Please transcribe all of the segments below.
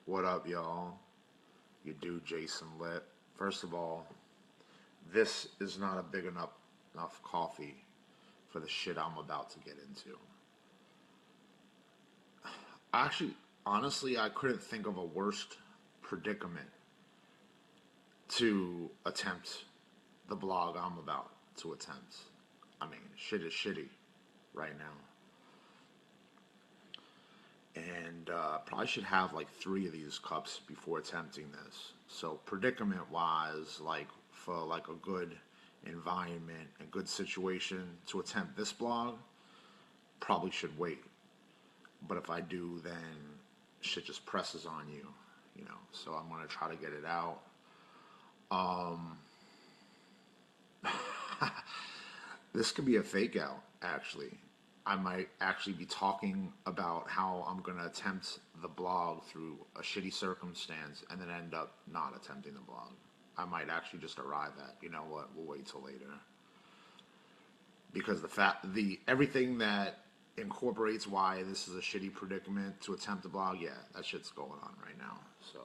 What up, y'all? You do Jason Lip. First of all, this is not a big enough coffee for the shit I'm about to get into. Actually, honestly, I couldn't think of a worst predicament to attempt the blog I'm about to attempt. I mean, shit is shitty right now. And probably should have like three of these cups before attempting this. So predicament wise, like for like a good environment and good situation to attempt this blog, probably should wait. But if I do, then shit just presses on you, you know. So I'm gonna try to get it out. Um, this could be a fake out, actually. I might actually be talking about how I'm going to attempt the blog through a shitty circumstance and then end up not attempting the blog. I might actually just arrive at, you know what, we'll wait till later. Because the everything that incorporates why this is a shitty predicament to attempt the blog, yeah, that shit's going on right now. So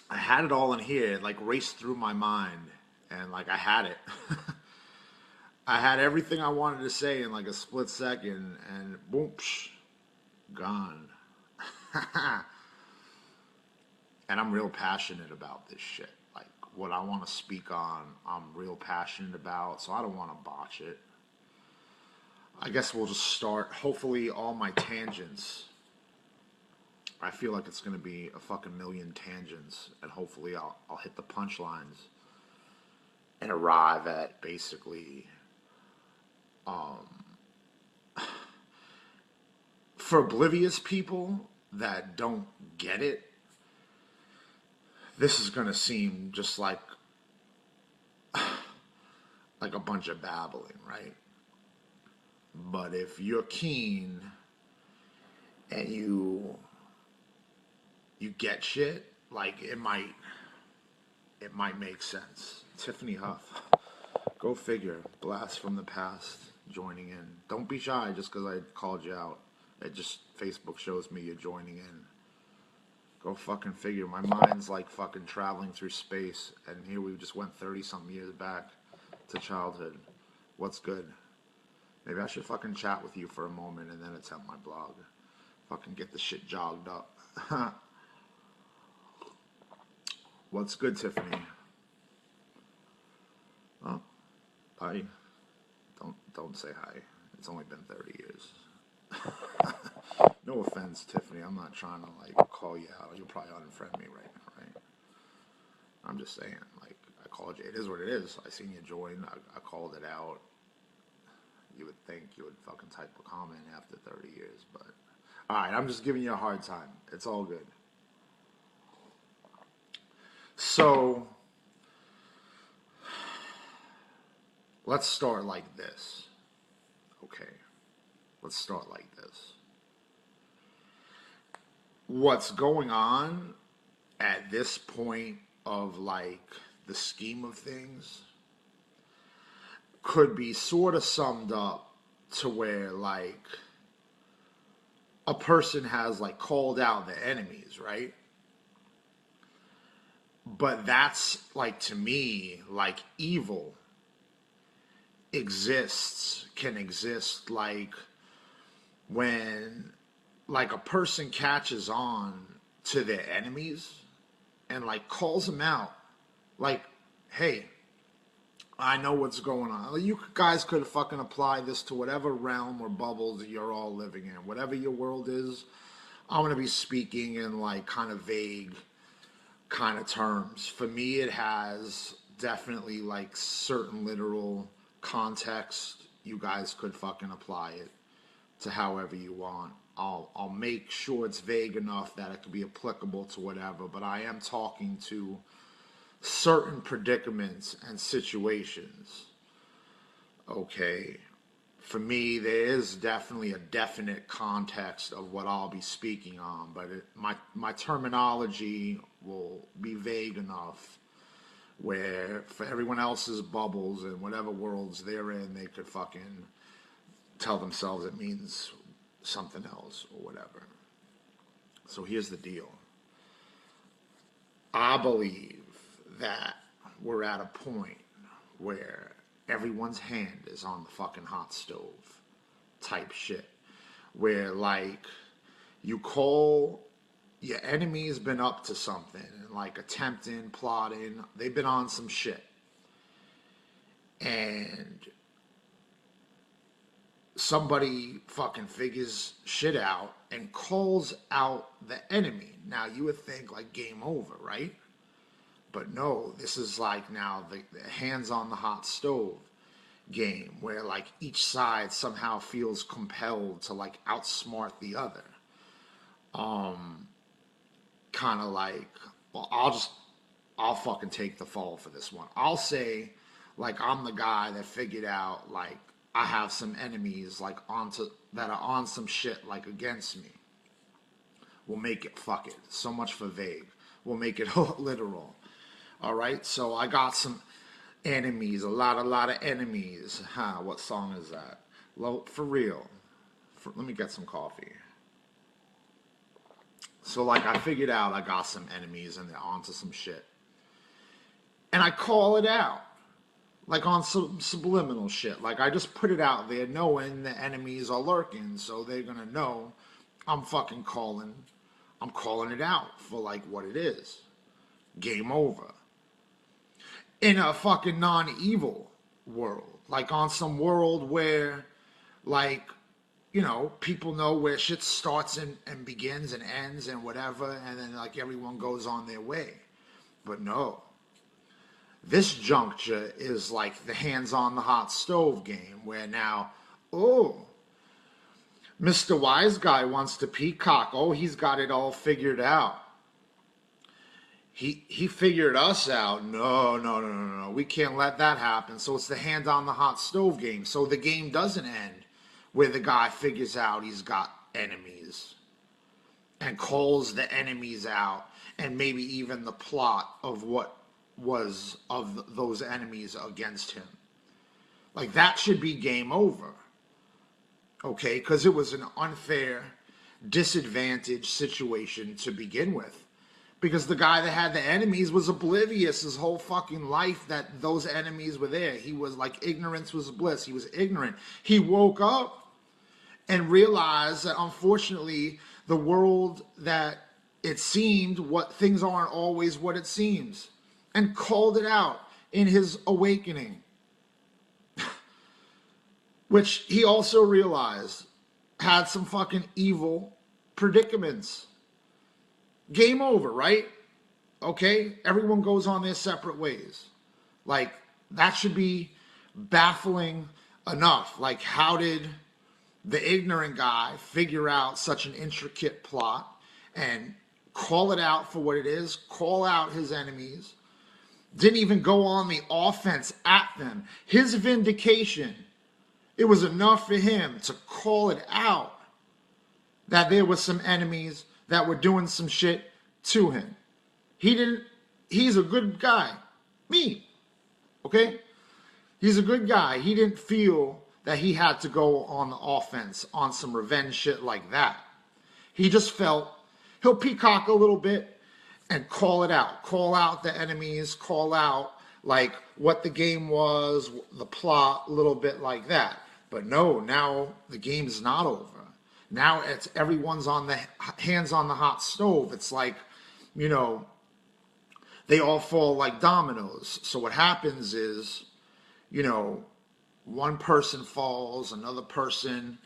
I had it all in here, it like raced through my mind, and like I had it. I had everything I wanted to say in like a split second, and boom, psh, gone. And I'm real passionate about this shit. Like what I want to speak on, I'm real passionate about, so I don't want to botch it. I guess we'll just start. Hopefully, all my tangents. I feel like it's going to be a fucking million tangents, and hopefully, I'll hit the punchlines and arrive at basically. For oblivious people that don't get it, this is going to seem just like a bunch of babbling, right? But if you're keen and you get shit, like it might make sense. Tiffany Huff, go figure. Blast from the past, joining in. Don't be shy just because I called you out. It just Facebook shows me you're joining in. Go fucking figure. My mind's like fucking traveling through space, and here we just went 30 something years back to childhood. What's good? Maybe I should fucking chat with you for a moment and then attempt my blog. Fucking get the shit jogged up. What's good, Tiffany? Oh, hi. Don't say hi. It's only been 30 years. No offense, Tiffany. I'm not trying to like call you out. You'll probably unfriend me right now, right? I'm just saying, like, I called you. It is what it is. I seen you join. I called it out. You would think you would fucking type a comment after 30 years, but alright, I'm just giving you a hard time. It's all good. So, let's start like this. Okay. Let's start like this. What's going on at this point of like the scheme of things could be sort of summed up to where like a person has like called out the enemies, right? But that's like to me like evil can exist like when like a person catches on to their enemies and like calls them out like, hey, I know what's going on. You guys could fucking apply this to whatever realm or bubble that you're all living in. Whatever your world is, I'm going to be speaking in like kind of vague kind of terms. For me, it has definitely like certain literal context. You guys could fucking apply it to however you want. I'll make sure it's vague enough that it could be applicable to whatever, but I am talking to certain predicaments and situations. Okay, for me, there is definitely a definite context of what I'll be speaking on, but my terminology will be vague enough where for everyone else's bubbles and whatever worlds they're in, they could fucking tell themselves it means something else or whatever. So here's the deal. I believe that we're at a point where everyone's hand is on the fucking hot stove type shit. Where, like, you call your enemy's been up to something, and like attempting, plotting, they've been on some shit. And somebody fucking figures shit out and calls out the enemy. Now you would think like game over, right? But no, this is like now the hands on the hot stove game where like each side somehow feels compelled to like outsmart the other. Kind of like, well, I'll fucking take the fall for this one. I'll say like I'm the guy that figured out like I have some enemies like that are on some shit like against me. We'll make it, fuck it. So much for vague. We'll make it literal. All right, so I got some enemies, a lot of enemies. What song is that? For real. Let me get some coffee. So like I figured out I got some enemies and they're onto some shit. And I call it out. Like on some subliminal shit. Like I just put it out there knowing the enemies are lurking. So they're gonna know I'm calling it out for like what it is. Game over. In a fucking non-evil world. Like on some world where like, you know, people know where shit starts and begins and ends and whatever. And then like everyone goes on their way. But no. This juncture is like the hands on the hot stove game where now, oh, Mr. Wise Guy wants to peacock. Oh, he's got it all figured out. He figured us out. No. We can't let that happen. So it's the hand on the hot stove game. So the game doesn't end where the guy figures out he's got enemies and calls the enemies out and maybe even the plot of what was of those enemies against him. Like that should be game over. Okay, because it was an unfair, disadvantaged situation to begin with. Because the guy that had the enemies was oblivious his whole fucking life that those enemies were there. He was like, ignorance was bliss. He was ignorant. He woke up and realized that unfortunately the world that it seemed, what things aren't always what it seems. And called it out in his awakening. Which he also realized had some fucking evil predicaments. Game over, right? Okay? Everyone goes on their separate ways. Like, that should be baffling enough. Like, how did the ignorant guy figure out such an intricate plot and call it out for what it is, call out his enemies, didn't even go on the offense at them. His vindication, it was enough for him to call it out that there were some enemies that were doing some shit to him. He's a good guy. Me. Okay? He's a good guy. He didn't feel that he had to go on the offense on some revenge shit like that. He just felt he'll peacock a little bit and call it out. Call out the enemies, call out like what the game was, the plot, a little bit like that. But no, now the game is not over. Now it's everyone's on the hands on the hot stove. It's like, you know, they all fall like dominoes. So what happens is, you know, one person falls, another person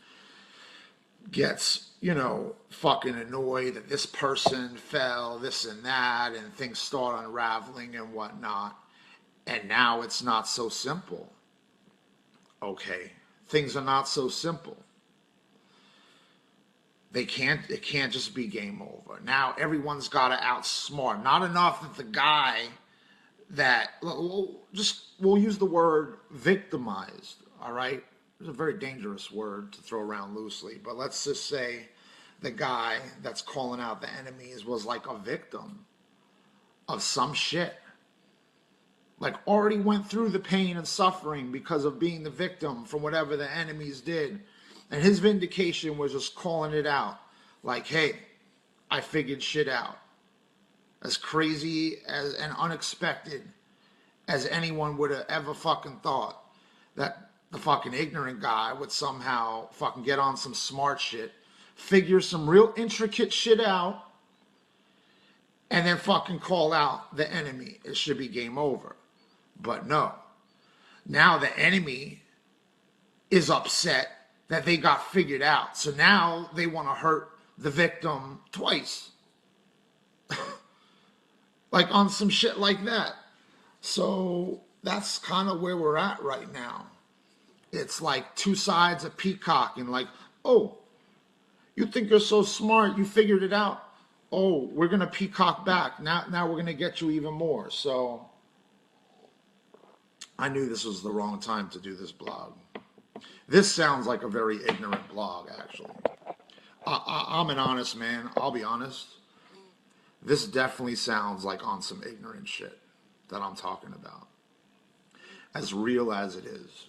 gets, you know, fucking annoyed that this person fell, this and that, and things start unraveling and whatnot. And now it's not so simple. Okay, things are not so simple. It can't just be game over. Now everyone's got to outsmart. Not enough that the guy that, we'll use the word victimized, all right? It's a very dangerous word to throw around loosely, but let's just say the guy that's calling out the enemies was like a victim of some shit. Like already went through the pain and suffering because of being the victim from whatever the enemies did. And his vindication was just calling it out. Like, hey, I figured shit out. As crazy as and unexpected as anyone would have ever fucking thought that the fucking ignorant guy would somehow fucking get on some smart shit, figure some real intricate shit out, and then fucking call out the enemy. It should be game over. But no. Now the enemy is upset that they got figured out. So now they want to hurt the victim twice. Like on some shit like that. So that's kind of where we're at right now. It's like two sides of peacocking. Like, oh, you think you're so smart, you figured it out. Oh, we're going to peacock back. Now we're going to get you even more. So I knew this was the wrong time to do this blog. This sounds like a very ignorant blog, actually. I'm an honest man. I'll be honest. This definitely sounds like on some ignorant shit that I'm talking about. As real as it is.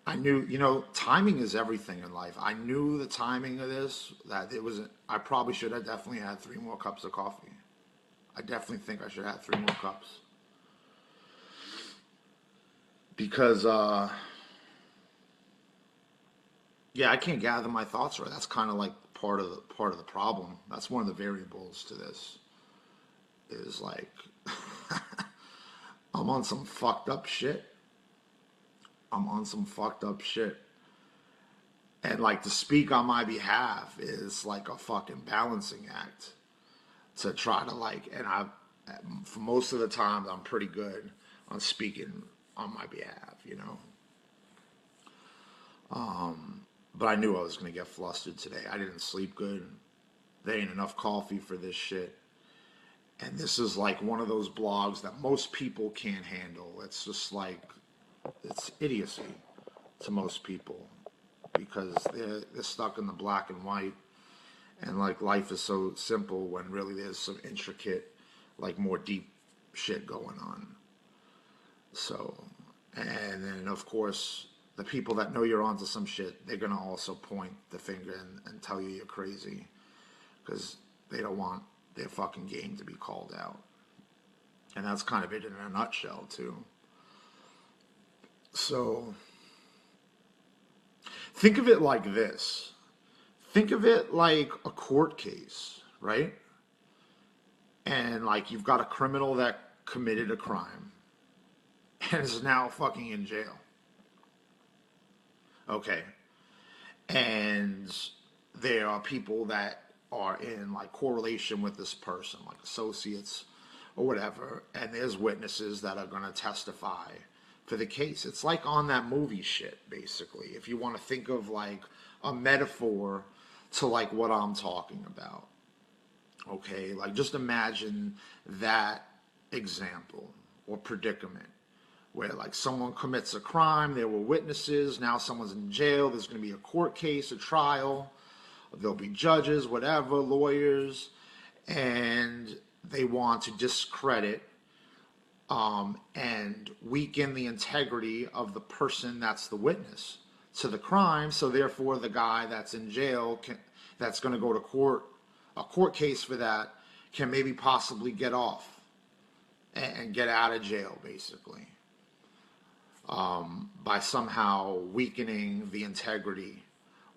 I knew, timing is everything in life. I knew the timing of this, that it was, I probably should have definitely had 3 more cups of coffee. I definitely think I should have had 3 more cups. Because, yeah, I can't gather my thoughts right. That's kind of like part of the problem. That's one of the variables to this. Is like, I'm on some fucked up shit. And like to speak on my behalf is like a fucking balancing act. To try to like, and for most of the time, I'm pretty good on speaking on my behalf, But I knew I was going to get flustered today. I didn't sleep good. There ain't enough coffee for this shit. And this is like one of those blogs that most people can't handle. It's just like, it's idiocy to most people because they're stuck in the black and white. And like life is so simple when really there's some intricate, like more deep shit going on. So, and then of course, the people that know you're onto some shit, they're going to also point the finger and tell you you're crazy because they don't want their fucking game to be called out. And that's kind of it in a nutshell, too. So, think of it like this. Think of it like a court case, right? And like you've got a criminal that committed a crime and is now fucking in jail. Okay. And there are people that are in like correlation with this person, like associates or whatever, and there's witnesses that are going to testify for the case. It's like on that movie shit, basically. If you want to think of like a metaphor to like what I'm talking about. Okay, like just imagine that example or predicament where like someone commits a crime, there were witnesses, now someone's in jail, there's going to be a court case, a trial, there'll be judges, whatever, lawyers, and they want to discredit and weaken the integrity of the person that's the witness to the crime, so therefore the guy that's in jail, that's going to go to court, a court case for that, can maybe possibly get off and get out of jail, basically. By somehow weakening the integrity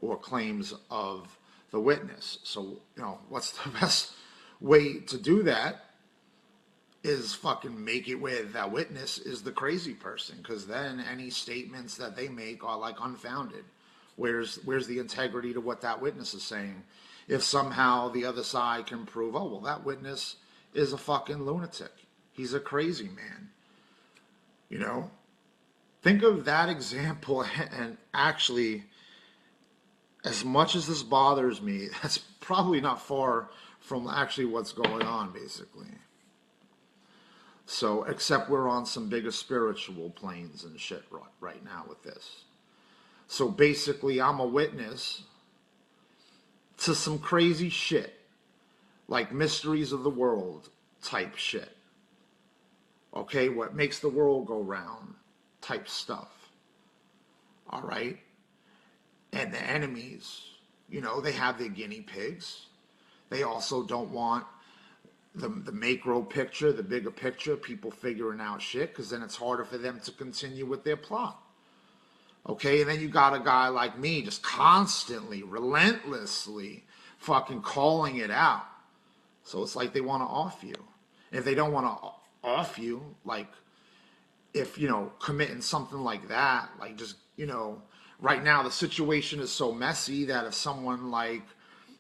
or claims of the witness. So, what's the best way to do that is fucking make it where that witness is the crazy person, because then any statements that they make are like unfounded. Where's the integrity to what that witness is saying? If somehow the other side can prove, oh, well, that witness is a fucking lunatic. He's a crazy man. Think of that example, and actually, as much as this bothers me, that's probably not far from actually what's going on, basically. So, except we're on some bigger spiritual planes and shit right now with this. So basically, I'm a witness to some crazy shit, like mysteries of the world type shit. Okay, what makes the world go round type stuff. All right? And the enemies You know, they have their guinea pigs. They also don't want the macro picture, the bigger picture, people figuring out shit, because then it's harder for them to continue with their plot. Okay, and then you got a guy like me just constantly, relentlessly fucking calling it out. So it's like they want to off you. If they don't want to off you, like if, you know, committing something like that, like just, you know, right now the situation is so messy that if someone like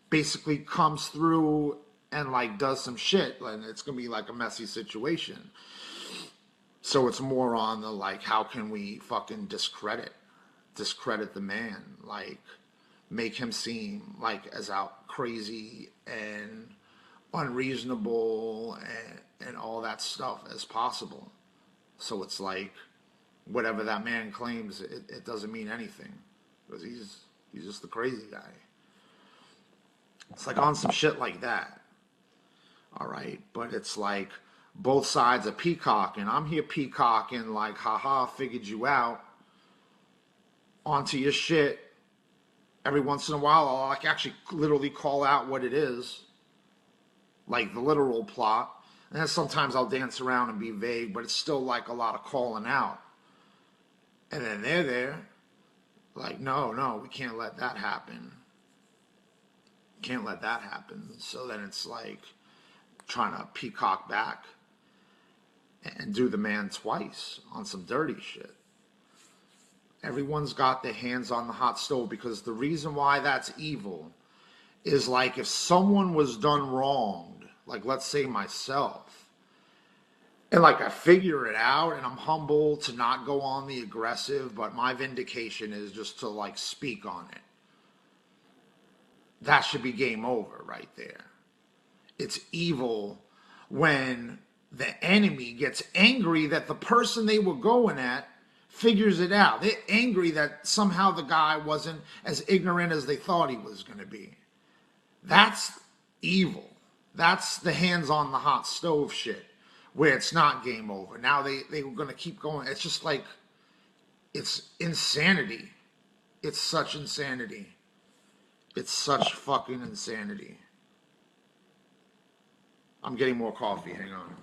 basically comes through and like does some shit, then it's gonna be like a messy situation. So it's more on the like, how can we fucking discredit the man, like make him seem like as out crazy and unreasonable and all that stuff as possible. So it's like whatever that man claims, it doesn't mean anything because he's just the crazy guy. It's like on some shit like that. All right, but it's like both sides are peacocking. I'm here peacocking like, haha, figured you out. Onto your shit. Every once in a while, I'll like actually literally call out what it is, like the literal plot. And then sometimes I'll dance around and be vague, but it's still like a lot of calling out. And then they're there, like, no, we can't let that happen. Can't let that happen. So then it's like trying to peacock back and do the man twice on some dirty shit. Everyone's got their hands on the hot stove because the reason why that's evil is like if someone was done wrong, like let's say myself, and like I figure it out and I'm humble to not go on the aggressive, but my vindication is just to like speak on it. That should be game over right there. It's evil when the enemy gets angry that the person they were going at figures it out. They're angry that somehow the guy wasn't as ignorant as they thought he was going to be. That's evil. That's the hands on the hot stove shit where it's not game over. Now they were going to keep going. It's just like, it's insanity. It's such insanity. It's such fucking insanity. I'm getting more coffee. Hang on.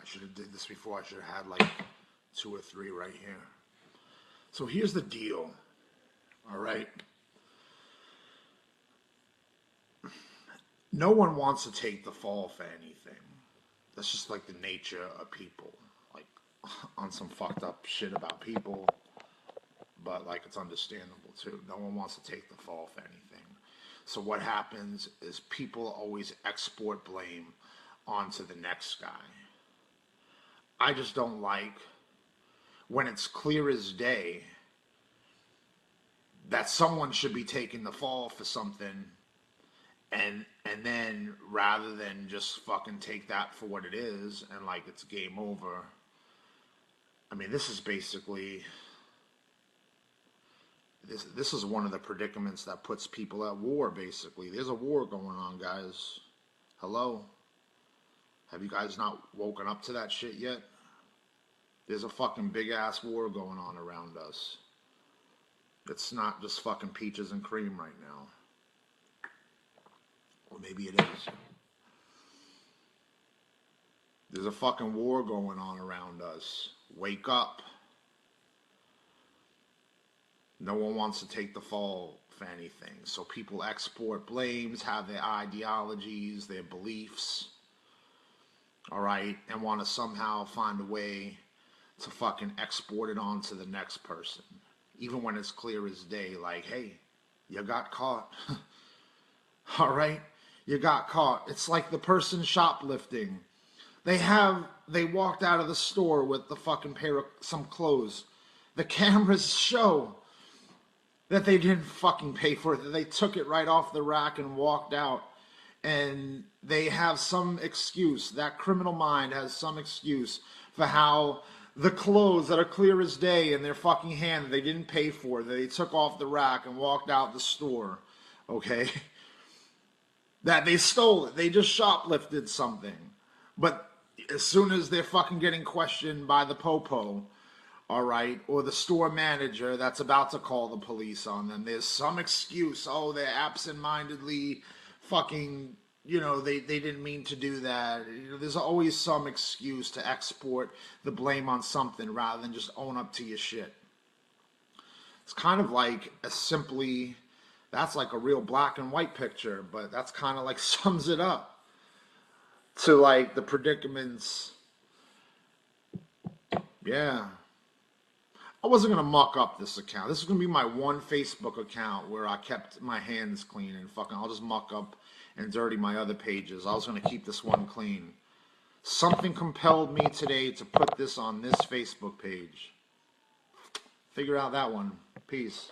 I should have did this before. I should have had like 2 or 3 right here. So here's the deal. All right. No one wants to take the fall for anything. That's just like the nature of people. Like on some fucked up shit about people, but like it's understandable too. No one wants to take the fall for anything. So what happens is people always export blame onto the next guy. I just don't like when it's clear as day that someone should be taking the fall for something, and then rather than just fucking take that for what it is and like it's game over. I mean, this is basically this is one of the predicaments that puts people at war basically. There's a war going on, guys. Hello. Have you guys not woken up to that shit yet? There's a fucking big ass war going on around us. It's not just fucking peaches and cream right now. Or maybe it is. There's a fucking war going on around us. Wake up. No one wants to take the fall for anything. So people export blames, have their ideologies, their beliefs, all right, and want to somehow find a way to fucking export it on to the next person. Even when it's clear as day, like, hey, you got caught. All right? You got caught. It's like the person shoplifting. They walked out of the store with the fucking pair of some clothes. The cameras show that they didn't fucking pay for it, that they took it right off the rack and walked out. And they have some excuse. That criminal mind has some excuse for how the clothes that are clear as day in their fucking hand that they didn't pay for, that they took off the rack and walked out the store, okay? That they stole it. They just shoplifted something. But as soon as they're fucking getting questioned by the popo, all right, or the store manager that's about to call the police on them, there's some excuse. Oh, they're absent-mindedly fucking, they didn't mean to do that. There's always some excuse to export the blame on something rather than just own up to your shit. It's kind of like that's like a real black and white picture, but that's kind of like sums it up to like the predicaments. Yeah. I wasn't going to muck up this account. This is going to be my one Facebook account where I kept my hands clean and fucking I'll just muck up and dirty my other pages. I was going to keep this one clean. Something compelled me today to put this on this Facebook page. Figure out that one. Peace.